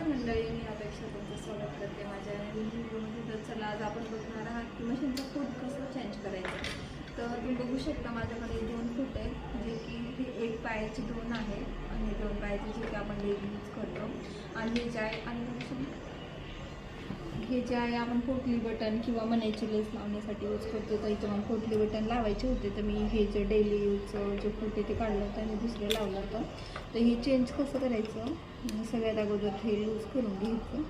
मंडळी, मी अपेक्षा तुमचं स्वागत करते माझ्या व्हिडिओमध्ये. तर चला, आज आपण बघणार आहात की मशीनचं फूट कसं चेंज करायचं. तर तुम्ही बघू शकता माझ्याकडे 2 फूट आहे, जे की हे 1 पायाचे 2 आहे आणि 2 पायाचे जे की आपण डेली यूज करतो. आणि हे जे आहे हे जे आहे आपण पोटली बटन किंवा मण्याची लेस लावण्यासाठी यूज करतो. तर इथं मला पोटली बटन लावायचे होते, तर मी हे जे डेली यूजचं जे फूट आहे ते काढलं होतं आणि दुसरं लावलं होतं. तर हे चेंज कसं करायचं, सगळ्यात अगोदर हे लूज करून घ्यायचं.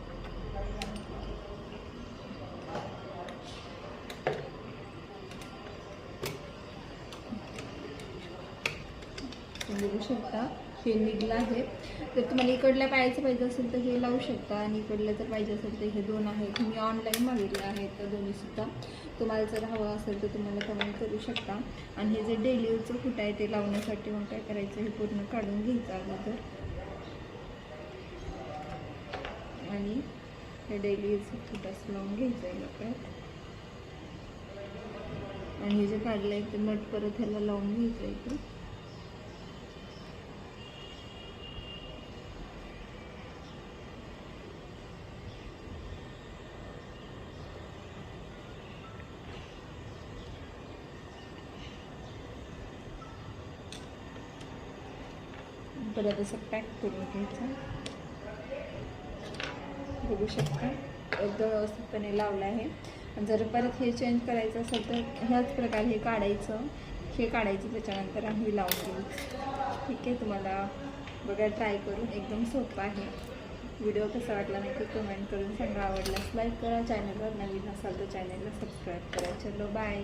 तुम्ही बघू शकता हे निघलं आहे. तर तुम्हाला इकडल्या पायाचं पाहिजे असेल तर हे लावू शकता, आणि इकडलं जर पाहिजे असेल तर हे 2 आहेत. मी ऑनलाईन मागितले आहेत तर दोन्हीसुद्धा. तुम्हाला जर हवं असेल तर तुम्हाला कमेंट करू शकता. आणि हे जे डेली यूजचं फूट आहे ते लावण्यासाठी मग काय करायचं, हे पूर्ण काढून घ्यायचं अगोदर. आणि हे डेली यूजचं फूट असं लावून घ्यायचं आहे लोकात. आणि हे जे काढलं आहे ते नट परत ह्याला लावून घ्यायचं आहे इथे. परत असं पॅक करून घ्यायचं. बघू शकता एकदम व्यवस्थितपणे लावलं आहे. जर परत हे चेंज करायचं असेल तर ह्याच प्रकारे हे काढायचं, त्याच्यानंतर आम्ही लावून घ्यायचं. ठीक आहे, तुम्हाला बघा ट्राय करून एकदम सोपं आहे. व्हिडिओ कसा वाटला नक्की कमेंट करून सांगा. आवडल्यास लाईक करा, चॅनलवर नवीन असाल तर चॅनलला सबस्क्राईब करा. चलो बाय.